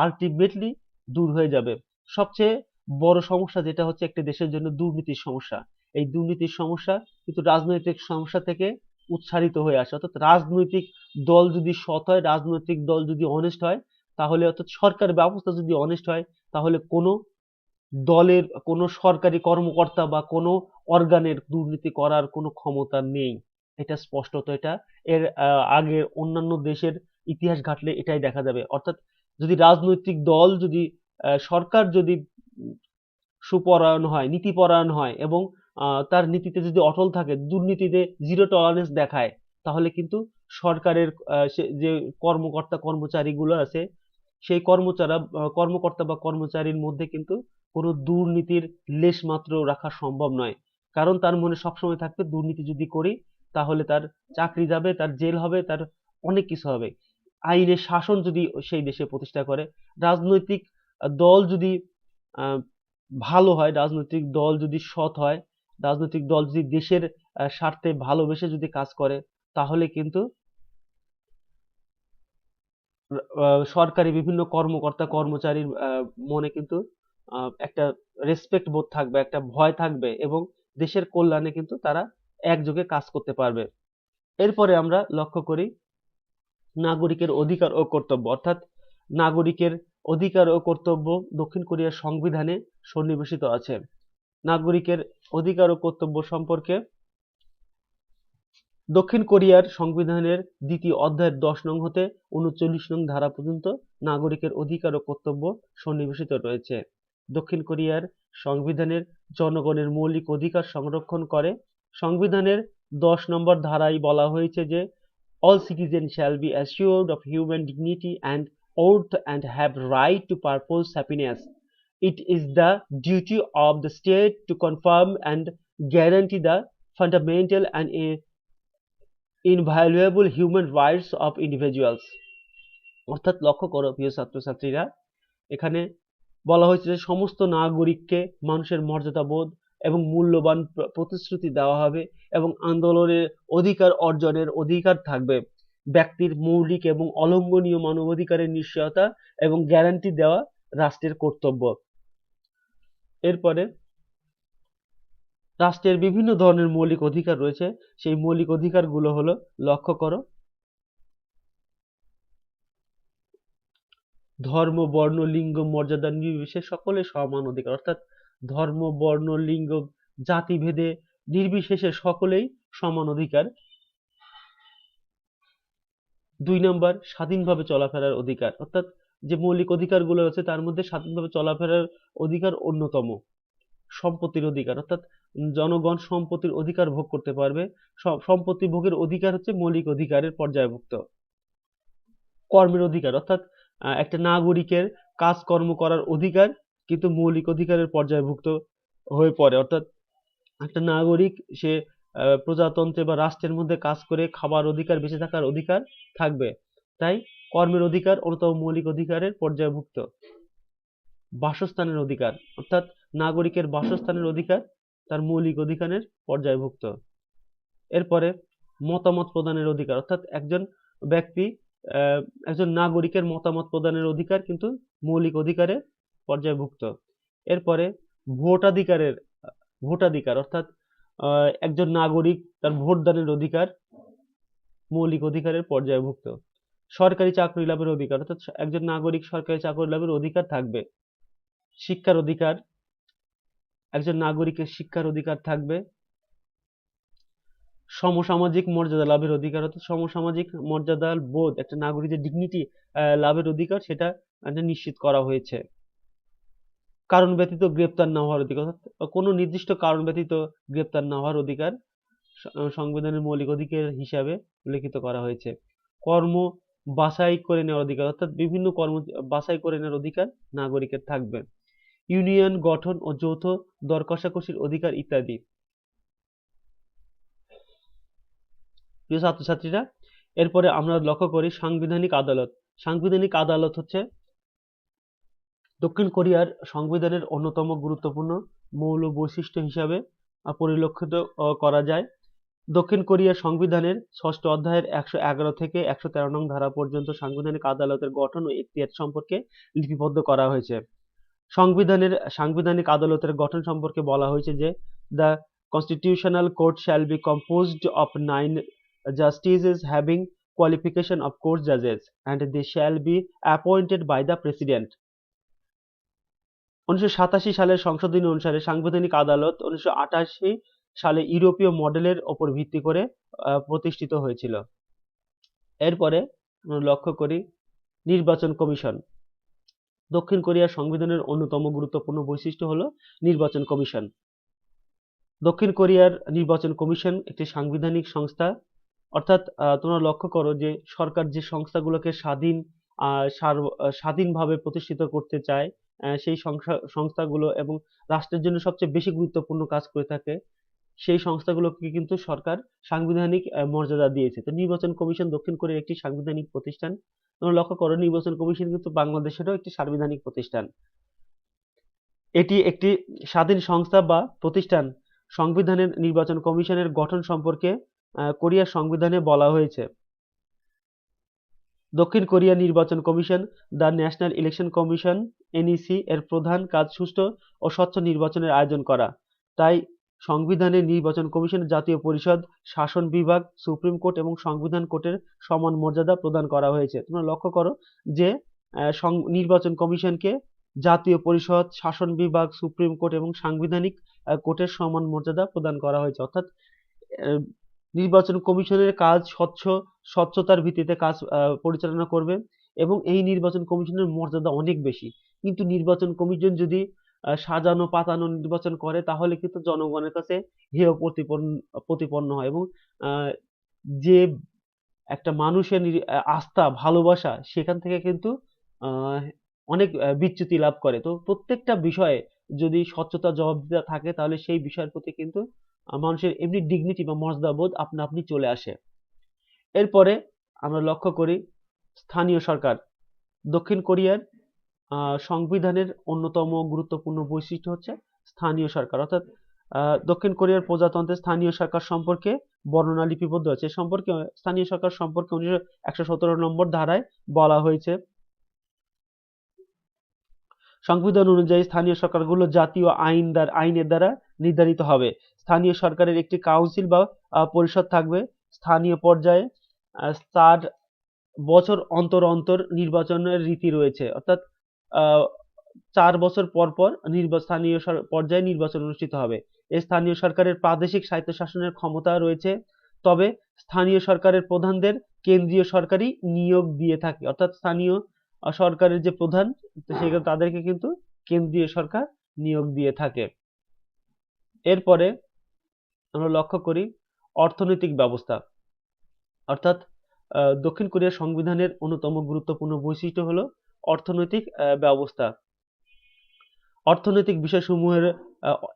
আলটিমেটলি দূর হয়ে যাবে। সবচেয়ে বড় সমস্যা যেটা হচ্ছে একটি দেশের জন্য দুর্নীতির সমস্যা। এই দুর্নীতির সমস্যা কিন্তু রাজনৈতিক সমস্যা থেকে উৎসারিত হয়ে আসে, অর্থাৎ রাজনৈতিক দল যদি সৎ হয়, রাজনৈতিক দল যদি অনেস্ট হয়, তাহলে অর্থাৎ সরকার ব্যবস্থা যদি অনেস্ট হয়, তাহলে কোনো দলের কোনো সরকারি কর্মকর্তা বা কোনো অর্গানের দুর্নীতি করার কোনো ক্ষমতা নেই। এটা স্পষ্টত, এটা এর আগের অন্যান্য দেশের ইতিহাস ঘাটলে এটাই দেখা যাবে। অর্থাৎ যদি রাজনৈতিক দল যদি সরকার যদি সুপরায়ণ হয়, নীতিপরায়ণ হয় এবং তার নীতিতে যদি অটল থাকে, দুর্নীতিতে জিরো টলারেন্স দেখায়, তাহলে কিন্তু সরকারের যে কর্মকর্তা কর্মচারীগুলো আছে, সেই কর্মকর্তা বা কর্মচারীর মধ্যে কিন্তু কোনো দুর্নীতির লেশ মাত্র রাখা সম্ভব নয়। কারণ তার মনে সবসময় থাকবে দুর্নীতি যদি করি তাহলে তার চাকরি যাবে, তার জেল হবে, তার অনেক কিছু হবে। আইনের শাসন যদি সেই দেশে প্রতিষ্ঠা করে, রাজনৈতিক দল যদি আহ, ভালো হয়, রাজনৈতিক দল যদি সৎ হয়, রাজনৈতিক দল যদি দেশের স্বার্থে ভালোবেসে যদি কাজ করে, তাহলে কিন্তু সরকারি বিভিন্ন কর্মকর্তা কর্মচারীর মনে কিন্তু একটা রেসপেক্ট বোধ থাকবে, একটা ভয় থাকবে এবং দেশের কল্যাণে কিন্তু তারা একযোগে কাজ করতে পারবে। এরপরে আমরা লক্ষ্য করি নাগরিকের অধিকার ও কর্তব্য, অর্থাৎ নাগরিকের অধিকার ও কর্তব্য দক্ষিণ কোরিয়ার সংবিধানে সন্নিবেশিত আছে। নাগরিকের অধিকার ও কর্তব্য সম্পর্কে দক্ষিণ কোরিয়ার সংবিধানের দ্বিতীয় অধ্যায়ের 10 নং হতে 39 নং ধারা পর্যন্ত নাগরিকের অধিকার ও কর্তব্য সন্নিবেশিত রয়েছে। দক্ষিণ কোরিয়ার সংবিধানের জনগণের মৌলিক অধিকার সংরক্ষণ করে। সংবিধানের 10 নম্বর ধারায় বলা হয়েছে যে all citizens shall be assured of human dignity and oath and have right to purpose happiness. It is the duty of the state to confirm and guarantee the fundamental and inviolable human rights of individuals. অর্থাৎ লক্ষ্য করো প্রিয় ছাত্রছাত্রীরা, এখানে বলা হয়েছে যে সমস্ত নাগরিককে মানুষের মর্যাদাবোধ এবং মূল্যবান প্রতিশ্রুতি দেওয়া হবে এবং আন্দোলনের অধিকার অর্জনের অধিকার থাকবে। ব্যক্তির মৌলিক এবং অলঙ্ঘনীয় মানবাধিকারের নিশ্চয়তা এবং গ্যারান্টি দেওয়া রাষ্ট্রের কর্তব্য। এরপরে রাষ্ট্রের বিভিন্ন ধরনের মৌলিক অধিকার রয়েছে, সেই মৌলিক অধিকারগুলো হলো, লক্ষ্য করো, ধর্ম, বর্ণ, লিঙ্গ, মর্যাদা নির্বিশেষে সকলের সমান অধিকার, অর্থাৎ ধর্ম, বর্ণ, লিঙ্গ, জাতিভেদে নির্বিশেষে সকলেই সমান অধিকার। 2 নম্বর, স্বাধীনভাবে চলাফেরার অধিকার, অর্থাৎ যে মৌলিক অধিকারগুলো আছে তার মধ্যে স্বাধীনভাবে চলাফেরার অধিকার অন্যতম। সম্পত্তির অধিকার, অর্থাৎ জনগণ সম্পত্তির অধিকার ভোগ করতে পারবে। সম্পত্তি ভোগের অধিকার হচ্ছে মৌলিক অধিকারের পর্যায়ভুক্ত। কর্মের অধিকার, অর্থাৎ একটা নাগরিকের কাজকর্ম করার অধিকার কিন্তু মৌলিক অধিকারের পর্যায়ভুক্ত হয়ে পড়ে, অর্থাৎ একটা নাগরিক সে প্রজাতন্ত্রে বা রাষ্ট্রের মধ্যে কাজ করে খাবার অধিকার, বেঁচে থাকার অধিকার থাকবে। তাই কর্মের অধিকার অন্যতম মৌলিক অধিকারের পর্যায়ভুক্ত। বাসস্থানের অধিকার, অর্থাৎ নাগরিকের বাসস্থানের অধিকার তার মৌলিক অধিকারের পর্যায়ভুক্ত। এরপরে মতামত প্রদানের অধিকার, অর্থাৎ একজন ব্যক্তি একজন নাগরিকের মতামত প্রদানের অধিকার কিন্তু মৌলিক অধিকারে পর্যায়ভুক্ত। এরপরে ভোটাধিকার, অর্থাৎ একজন নাগরিক তার ভোটদানের অধিকার মৌলিক অধিকারের পর্যায়ভুক্ত। সরকারি চাকরি লাভের অধিকার, অর্থাৎ একজন নাগরিক সরকারি চাকরি লাভের অধিকার থাকবে। শিক্ষার অধিকার, একজন নাগরিকের শিক্ষার অধিকার থাকবে। সমসামাজিক মর্যাদা লাভের অধিকার, অর্থাৎ সমসামাজিক মর্যাদা বোধ, একটা নাগরিকের ডিগনিটি লাভের অধিকার, সেটা নিশ্চিত করা হয়েছে। কারণ ব্যতীত গ্রেপ্তার না হওয়ার অধিকার, অর্থাৎ কোনো নির্দিষ্ট কারণ ব্যতীত গ্রেপ্তার না হওয়ার অধিকার সংবিধানের মৌলিক অধিকার হিসাবে উল্লেখিত করা হয়েছে। কর্ম বাছাই করে নেওয়ার অধিকার, অর্থাৎ বিভিন্ন কর্ম বাছাই করে নেওয়ার অধিকার নাগরিকের থাকবে। ইউনিয়ন গঠন ও যৌথ দর কষাকষির অধিকার ইত্যাদি। প্রিয় ছাত্রছাত্রীরা, এরপরে আমরা লক্ষ্য করি সাংবিধানিক আদালত। সাংবিধানিক আদালত হচ্ছে দক্ষিণ কোরিয়ার সংবিধানের অন্যতম গুরুত্বপূর্ণ মৌল বৈশিষ্ট্য হিসাবে পরিলক্ষিত করা যায়। দক্ষিণ কোরিয়ার সংবিধানের 6ষ্ঠ অধ্যায়ের 111 থেকে 113 নং ধারা পর্যন্ত সাংবিধানিক আদালতের গঠন ও এখতিয়ার সম্পর্কে লিপিবদ্ধ করা হয়েছে। সাংবিধানিক আদালতের গঠন সম্পর্কে বলা হয়েছে যে the constitutional court shall be composed of 9 justices having qualification of court judges and they shall be appointed by the president. 1987 সালের সংশোধনী অনুসারে সাংবিধানিক আদালত 1988 সালে ইউরোপীয় মডেলের ওপর ভিত্তি করে প্রতিষ্ঠিত হয়েছিল। এরপরে লক্ষ্য করি নির্বাচন কমিশন। দক্ষিণ কোরিয়ার সংবিধানের অন্যতম গুরুত্বপূর্ণ বৈশিষ্ট্য হলো নির্বাচন কমিশন। দক্ষিণ কোরিয়ার নির্বাচন কমিশন একটি সাংবিধানিক সংস্থা, অর্থাৎ তোমরা লক্ষ্য করো যে সরকার যে সংস্থাগুলোকে স্বাধীনভাবে প্রতিষ্ঠিত করতে চায়, সেই সংস্থাগুলো এবং রাষ্ট্রের জন্য সবচেয়ে বেশি গুরুত্বপূর্ণ কাজ করে থাকে, সেই সংস্থাগুলোকে কিন্তু সরকার সাংবিধানিক মর্যাদা দিয়েছে। তো নির্বাচন কমিশন দক্ষিণ কোরিয়ার একটি সাংবিধানিক প্রতিষ্ঠান। তোমরা লক্ষ্য করো নির্বাচন কমিশন কিন্তু বাংলাদেশেরও একটি সাংবিধানিক প্রতিষ্ঠান। এটি একটি স্বাধীন সংস্থা বা প্রতিষ্ঠান। সংবিধানের নির্বাচন কমিশনের গঠন সম্পর্কে কোরিয়ার সংবিধানে বলা হয়েছে, দক্ষিণ কোরিয়া নির্বাচন commission the national election commission NEC এর প্রধান কাজ সুষ্ঠু ও স্বচ্ছ নির্বাচনের আয়োজন করা। তাই সংবিধানে নির্বাচন কমিশন জাতীয় পরিষদ, শাসন বিভাগ, সুপ্রিম কোর্ট এবং সংবিধান কোর্টের সমান মর্যাদা প্রদান করা হয়েছে। তোমরা লক্ষ্য করো যে নির্বাচন কমিশনকে জাতীয় পরিষদ, শাসন বিভাগ, সুপ্রিম কোর্ট এবং সাংবিধানিক কোর্টের সমান মর্যাদা প্রদান করা হয়েছে। অর্থাৎ আহ, নির্বাচন কমিশনের কাজ স্বচ্ছতার ভিত্তিতে কাজ পরিচালনা করবে এবং এই নির্বাচন কমিশনের মর্যাদা অনেক বেশি। কিন্তু নির্বাচন কমিশন যদি সাজানো পাতানো নির্বাচন করে তাহলে কিন্তু জনগণের কাছে হেয় প্রতিপন্ন হয় এবং আহ, যে একটা মানুষের আস্থা ভালোবাসা সেখান থেকে কিন্তু আহ, অনেক বিচ্যুতি লাভ করে। তো প্রত্যেকটা বিষয়ে যদি স্বচ্ছতা জবাবদিহিতা থাকে তাহলে সেই বিষয়ের প্রতি কিন্তু মানুষের এমনি ডিগনিটি বা মর্যাদা বোধ আপনা আপনি চলে আসে। এরপরে আমরা লক্ষ্য করি স্থানীয় সরকার। দক্ষিণ কোরিয়ার সংবিধানের অন্যতম গুরুত্বপূর্ণ বৈশিষ্ট্য হচ্ছে স্থানীয় সরকার। অর্থাৎ দক্ষিণ কোরিয়ার প্রজাতন্ত্রে স্থানীয় সরকার সম্পর্কে বর্ণনা লিপিবদ্ধ আছে। এ সম্পর্কে স্থানীয় সরকার সম্পর্কে 117 নম্বর ধারায় বলা হয়েছে, সংবিধান অনুযায়ী স্থানীয় সরকারগুলো জাতীয় আইনের দ্বারা নির্ধারিত হবে। স্থানীয় সরকারের একটি কাউন্সিল বা পরিষদ থাকবে। স্থানীয় পর্যায়ে 4 বছর অন্তর অন্তর নির্বাচনের রীতি রয়েছে। অর্থাৎ 4 বছর পর পর স্থানীয় পর্যায়ে নির্বাচন অনুষ্ঠিত হবে। এই স্থানীয় সরকারের প্রাদেশিক স্বায়ত্তশাসনের ক্ষমতা রয়েছে, তবে স্থানীয় সরকারের প্রধানদের কেন্দ্রীয় সরকারই নিয়োগ দিয়ে থাকে। অর্থাৎ স্থানীয় সরকারের যে প্রধান সেখানে তাদেরকে কিন্তু কেন্দ্রীয় সরকার নিয়োগ দিয়ে থাকে। এরপরে আমরা লক্ষ্য করি অর্থনৈতিক ব্যবস্থা। অর্থাৎ দক্ষিণ কোরিয়ার সংবিধানের অন্যতম গুরুত্বপূর্ণ বৈশিষ্ট্য হলো অর্থনৈতিক ব্যবস্থা। অর্থনৈতিক বিষয়সমূহের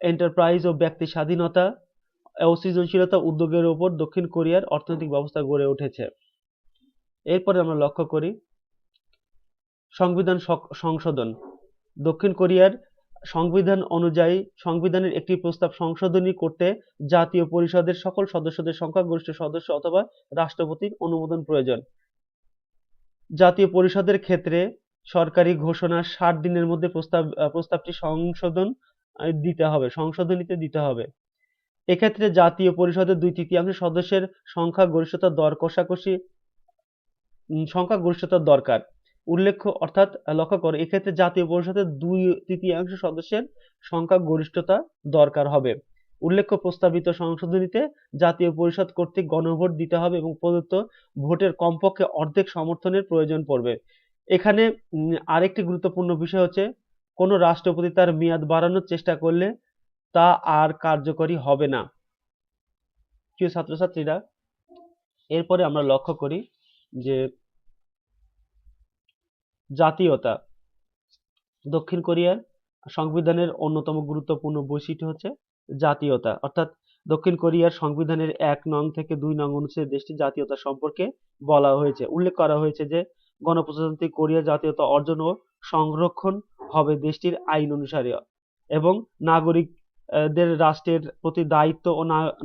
এন্টারপ্রাইজ ও ব্যক্তি স্বাধীনতা ও সৃজনশীলতা উদ্যোগের উপর দক্ষিণ কোরিয়ার অর্থনৈতিক ব্যবস্থা গড়ে উঠেছে। এরপরে আমরা লক্ষ্য করি সংবিধান সংশোধন। দক্ষিণ কোরিয়ার সংবিধান অনুযায়ী সংবিধানের একটি প্রস্তাব সংশোধনী করতে জাতীয় পরিষদের সকল সদস্যদের সংখ্যাগরিষ্ঠ সদস্য অথবা রাষ্ট্রপতির অনুমোদন প্রয়োজন। জাতীয় পরিষদের ক্ষেত্রে সরকারি ঘোষণার 60 দিনের মধ্যে প্রস্তাবটি সংশোধনীতে দিতে হবে। এক্ষেত্রে জাতীয় পরিষদের 2/3 সদস্যের সংখ্যাগরিষ্ঠতার দরকার। উল্লেখ্য অর্থাৎ লক্ষ্য করো এক্ষেত্রে জাতীয় পরিষদের 2/3 সদস্যের সংখ্যাগরিষ্ঠতা দরকার হবে। উল্লেখ্য প্রস্তাবিত সংশোধনীতে জাতীয় পরিষদ কর্তৃক গণভোট দিতে হবে এবং প্রদত্ত ভোটের কমপক্ষে অর্ধেক সমর্থনের প্রয়োজন পড়বে। এখানে আরেকটি গুরুত্বপূর্ণ বিষয় হচ্ছে কোনো রাষ্ট্রপতি তার মেয়াদ বাড়ানোর চেষ্টা করলে তা আর কার্যকরী হবে না। প্রিয় ছাত্রছাত্রীরা, এরপরে আমরা লক্ষ্য করি যে জাতীয়তা। দক্ষিণ কোরিয়ার সংবিধানের অন্যতম গুরুত্বপূর্ণ বৈশিষ্ট্য হচ্ছে জাতীয়তা। অর্থাৎ দক্ষিণ কোরিয়ার সংবিধানের 1 নং থেকে 2 নং অনুচ্ছেদে দেশটির জাতীয়তা সম্পর্কে বলা হয়েছে। উল্লেখ করা হয়েছে যে গণপ্রজাতন্ত্রী কোরিয়া জাতীয়তা অর্জন ও সংরক্ষণ হবে দেশটির আইন অনুসারে এবং নাগরিকদের রাষ্ট্রের প্রতি দায়িত্ব ও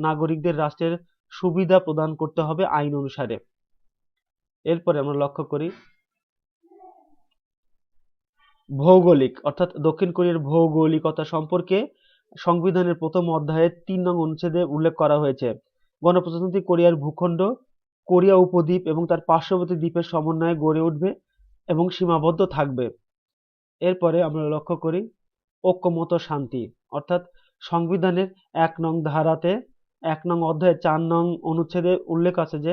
নাগরিকদের রাষ্ট্রের সুবিধা প্রদান করতে হবে আইন অনুসারে। এরপরে আমরা লক্ষ্য করি ভৌগোলিক। অর্থাৎ দক্ষিণ কোরিয়ার ভৌগোলিকতা সম্পর্কে সংবিধানের প্রথম অধ্যায়ের 3 নং অনুচ্ছেদে উল্লেখ করা হয়েছে। গণপ্রজাতন্ত্রী কোরিয়ার ভূখণ্ড কোরিয়া উপদ্বীপ এবং তার পার্শ্ববর্তী দ্বীপের সমন্বয়ে গড়ে উঠবে এবং সীমাবদ্ধ থাকবে। এরপরে আমরা লক্ষ্য করি ঐক্যমত শান্তি। অর্থাৎ সংবিধানের 1 নং ধারাতে 1 নং অধ্যায়ের 4 নং অনুচ্ছেদে উল্লেখ আছে যে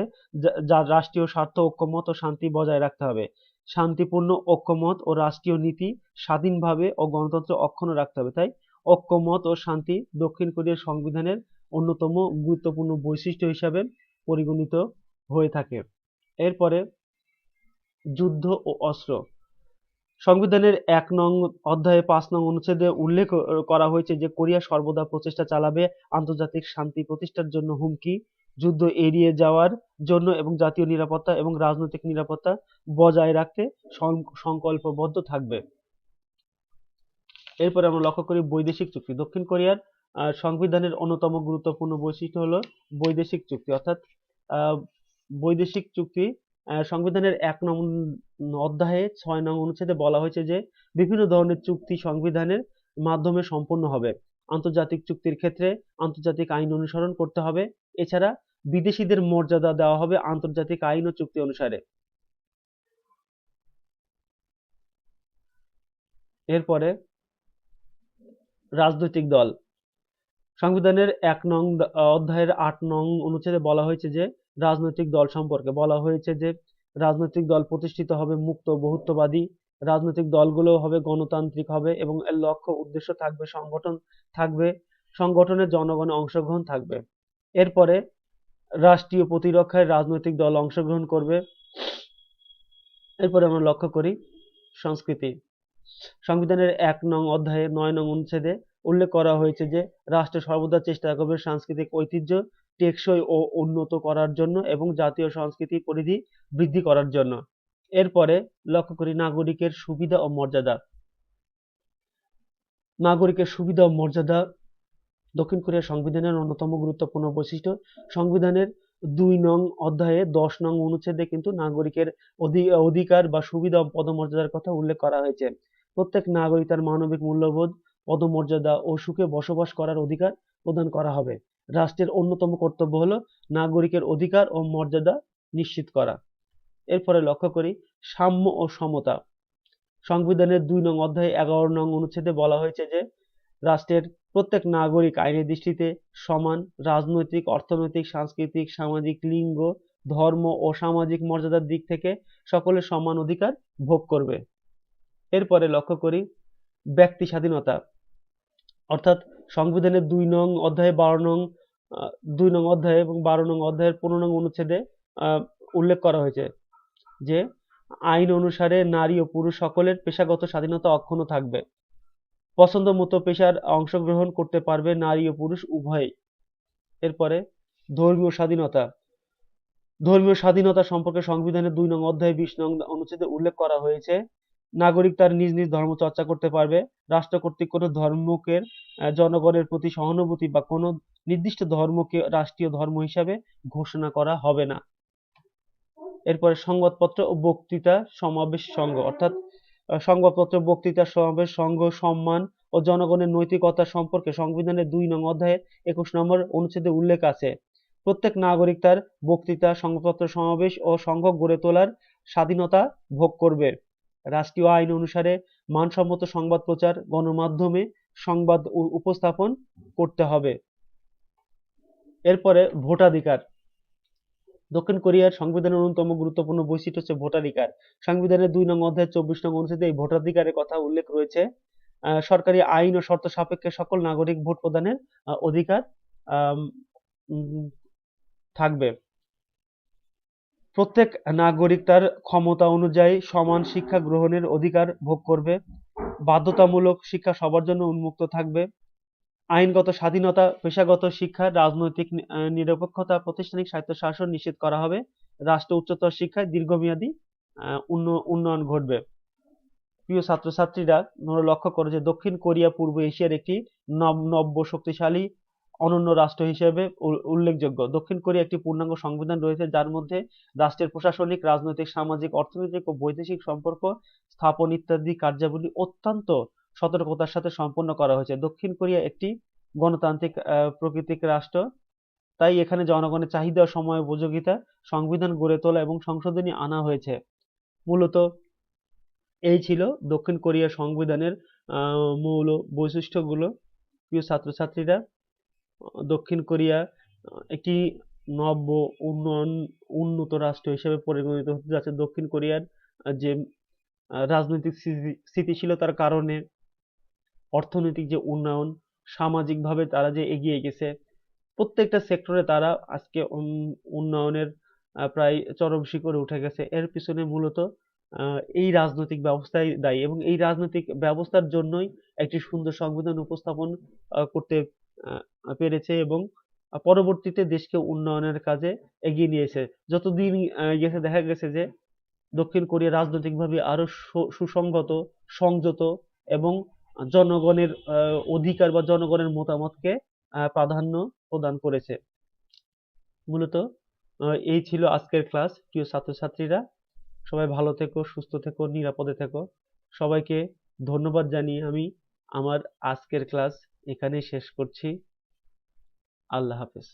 যার রাষ্ট্রীয় স্বার্থ ঐক্যমত ও শান্তি বজায় রাখতে হবে। শান্তিপূর্ণ ঐক্যমত ও রাষ্ট্রীয় নীতি স্বাধীনভাবে ও গণতন্ত্র অক্ষুণ্ণ রাখতে হবে। তাই ঐক্যমত ও শান্তি দক্ষিণ কোরিয়ার সংবিধানের অন্যতম গুরুত্বপূর্ণ বৈশিষ্ট্য হিসাবে পরিগণিত হয়ে থাকে। এরপরে যুদ্ধ ও অস্ত্র। সংবিধানের 1 নং অধ্যায়ে 5 নং অনুচ্ছেদে উল্লেখ করা হয়েছে যে কোরিয়া সর্বদা প্রচেষ্টা চালাবে আন্তর্জাতিক শান্তি প্রতিষ্ঠার জন্য হুমকি, যুদ্ধ এড়িয়ে যাওয়ার জন্য এবং জাতীয় নিরাপত্তা এবং রাজনৈতিক নিরাপত্তা বজায় রাখতে সংকল্পবদ্ধ থাকবে। এরপরে আমরা লক্ষ্য করি বৈদেশিক চুক্তি। দক্ষিণ কোরিয়ার সংবিধানের অন্যতম গুরুত্বপূর্ণ বৈশিষ্ট্য হলো বৈদেশিক চুক্তি। অর্থাৎ বৈদেশিক চুক্তি সংবিধানের 1 নং অধ্যায়ে 6 নং অনুচ্ছেদে বলা হয়েছে যে বিভিন্ন ধরনের চুক্তি সংবিধানের মাধ্যমে সম্পন্ন হবে। আন্তর্জাতিক চুক্তির ক্ষেত্রে আন্তর্জাতিক আইন অনুসরণ করতে হবে। এছাড়া বিদেশিদের মর্যাদা দেওয়া হবে আন্তর্জাতিক আইন ও চুক্তি অনুসারে। এরপরে রাজনৈতিক দল। সংবিধানের ১ নং অধ্যায়ের ৮ নং অনুচ্ছেদে বলা হয়েছে যে রাজনৈতিক দল সম্পর্কে বলা হয়েছে যে রাজনৈতিক দল প্রতিষ্ঠিত হবে মুক্ত বহুত্ববাদী, রাজনৈতিক দলগুলো হবে গণতান্ত্রিক হবে এবং এর লক্ষ্য উদ্দেশ্য থাকবে সংগঠন থাকবে, সংগঠনে জনগণের অংশগ্রহণ থাকবে। এরপরে রাষ্ট্রীয় প্রতিরক্ষায় রাজনৈতিক দল অংশগ্রহণ করবে। এরপরে আমরা লক্ষ্য করি সংস্কৃতি। সংবিধানের ১ নং অধ্যায়ে ৯ নং অনুচ্ছেদে উল্লেখ করা হয়েছে যে রাষ্ট্র সর্বদা চেষ্টা করবে সাংস্কৃতিক ঐতিহ্য টেকসই ও উন্নত করার জন্য এবং জাতীয় সংস্কৃতির পরিধি বৃদ্ধি করার জন্য। এরপরে লক্ষ্য করি নাগরিকের সুবিধা ও মর্যাদা। নাগরিকের সুবিধা ও মর্যাদা দক্ষিণ কোরিয়ার সংবিধানের অন্যতম গুরুত্বপূর্ণ বৈশিষ্ট্য। সংবিধানের ২ নং অধ্যায়ে ১০ নং অনুচ্ছেদে কিন্তু নাগরিকের অধিকার বা সুবিধা ও পদমর্যাদার কথা উল্লেখ করা হয়েছে। প্রত্যেক নাগরিক তার মানবিক মূল্যবোধ, পদমর্যাদা ও সুখে বসবাস করার অধিকার প্রদান করা হবে। রাষ্ট্রের অন্যতম কর্তব্য হলো নাগরিকের অধিকার ও মর্যাদা নিশ্চিত করা। এরপরে লক্ষ্য করি সাম্য ও সমতা। সংবিধানের ২ নং অধ্যায়ে ১১ নং অনুচ্ছেদে বলা হয়েছে যে রাষ্ট্রের প্রত্যেক নাগরিক আইনের দৃষ্টিতে সমান, রাজনৈতিক, অর্থনৈতিক, সাংস্কৃতিক, সামাজিক, লিঙ্গ, ধর্ম ও সামাজিক মর্যাদার দিক থেকে সকলের সমান অধিকার ভোগ করবে। এরপরে লক্ষ্য করি ব্যক্তি স্বাধীনতা, অর্থাৎ সংবিধানের ২ নং অধ্যায়ে ১২ নং ২ নং অধ্যায় এবং ১২ নং অধ্যায়ের ১৫ নং অনুচ্ছেদে উল্লেখ করা হয়েছে যে আইন অনুসারে নারী ও পুরুষ সকলের পেশাগত স্বাধীনতা অক্ষুণ্ণ থাকবে। পছন্দ মতো পেশার অংশগ্রহণ করতে পারবে নারী ও পুরুষ উভয়ই। এরপরে ধর্মীয় স্বাধীনতা। ধর্মীয় স্বাধীনতা সম্পর্কে সংবিধানের ২ নং অধ্যায়ে ২০ নং অনুচ্ছেদে উল্লেখ করা হয়েছে নাগরিক তার নিজ নিজ ধর্ম চর্চা করতে পারবে। রাষ্ট্র কর্তৃক কোনো ধর্মকে জনগণের প্রতি সহানুভূতি বা কোনো নির্দিষ্ট ধর্মকে রাষ্ট্রীয় ধর্ম হিসাবে ঘোষণা করা হবে না। এরপরে সংবাদপত্র ও বক্তৃতা সমাবেশ সংঘ, অর্থাৎ সংবাদপত্র, বক্তৃতা, সমাবেশ, সংঘ, সম্মান ও জনগণের নৈতিকতা সম্পর্কে সংবিধানের ২ নং অধ্যায়ে ২১ নম্বর অনুচ্ছেদে উল্লেখ আছে। প্রত্যেক নাগরিক তার বক্তৃতা, সংবাদপত্র, সমাবেশ ও সংঘ গড়ে তোলার স্বাধীনতা ভোগ করবে। রাষ্ট্রীয় আইন অনুসারে মানসম্মত সংবাদ প্রচার, গণমাধ্যমে সংবাদ উপস্থাপন করতে হবে। এরপরে ভোটাধিকার। দক্ষিণ কোরিয়ার সংবিধানের অন্যতম গুরুত্বপূর্ণ বৈশিষ্ট্য হচ্ছে ভোটাধিকার। সংবিধানের ২ নং অধ্যায়ের ২৪ নং অনুচ্ছেদে এই ভোটাধিকারের কথা উল্লেখ রয়েছে। সরকারি আইন ও শর্ত সাপেক্ষে সকল নাগরিক ভোট প্রদানের অধিকার আম, উম, থাকবে। প্রত্যেক নাগরিক তার ক্ষমতা অনুযায়ী সমান শিক্ষা গ্রহণের অধিকার ভোগ করবে। বাধ্যতামূলক শিক্ষা সবার জন্য উন্মুক্ত থাকবে। আইনগত স্বাধীনতা, পেশাগত শিক্ষা, রাজনৈতিক নিরপেক্ষতা, প্রাতিষ্ঠানিক স্বায়ত্তশাসন নিশ্চিত করা হবে। রাষ্ট্র উচ্চতর শিক্ষায় দীর্ঘমেয়াদী উন্নয়ন ঘটবে। প্রিয় ছাত্রছাত্রীরা, তোমরা লক্ষ্য করো যে দক্ষিণ কোরিয়া পূর্ব এশিয়ার একটি নব্য শক্তিশালী অনন্য রাষ্ট্র হিসেবে উল্লেখযোগ্য। দক্ষিণ কোরিয়া একটি পূর্ণাঙ্গ সংবিধান রয়েছে যার মধ্যে রাষ্ট্রের প্রশাসনিক, রাজনৈতিক, সামাজিক, অর্থনৈতিক ও বৈদেশিক সম্পর্ক স্থাপন ইত্যাদি কার্যাবলী অত্যন্ত সতর্কতার সাথে সম্পন্ন করা হয়েছে। দক্ষিণ কোরিয়া একটি গণতান্ত্রিক প্রকৃতির রাষ্ট্র, তাই এখানে জনগণের চাহিদা ও সময় উপযোগিতা সংবিধান গড়ে তোলা এবং সংশোধনী আনা হয়েছে। মূলত এই ছিল দক্ষিণ কোরিয়ার সংবিধানের মূল বৈশিষ্ট্যগুলো। প্রিয় ছাত্রছাত্রীরা, দক্ষিণ কোরিয়া একটি নব্য উন্নত রাষ্ট্র হিসেবে পরিগণিত হতে যাচ্ছে। দক্ষিণ কোরিয়ার যে রাজনৈতিক স্থিতিশীলতার কারণে অর্থনৈতিক যে উন্নয়ন, সামাজিকভাবে তারা যে এগিয়ে গেছে, প্রত্যেকটা সেক্টরে তারা আজকে উন্নয়নের প্রায় চরম শিখরে উঠে গেছে। এর পিছনে মূলত এই রাজনৈতিক ব্যবস্থাই দায়ী এবং এই রাজনৈতিক ব্যবস্থার জন্যই একটি সুন্দর সংবিধান উপস্থাপন করতে পেরেছে এবং পরবর্তীতে দেশকে উন্নয়নের কাজে এগিয়ে নিয়েছে। যতদিন গেছে দেখা গেছে যে দক্ষিণ কোরিয়া রাজনৈতিকভাবে আরো সুসংগত, সংযত এবং জনগণের অধিকার বা জনগণের মতামতকে প্রাধান্য প্রদান করেছে। মূলত এই ছিল আজকের ক্লাস। প্রিয় ছাত্রছাত্রীরা, সবাই ভালো থেকো, সুস্থ থেকো, নিরাপদে থেকো। সবাইকে ধন্যবাদ জানিয়ে আমি আমার আজকের ক্লাস এখানেই শেষ করছি। আল্লাহ হাফেজ।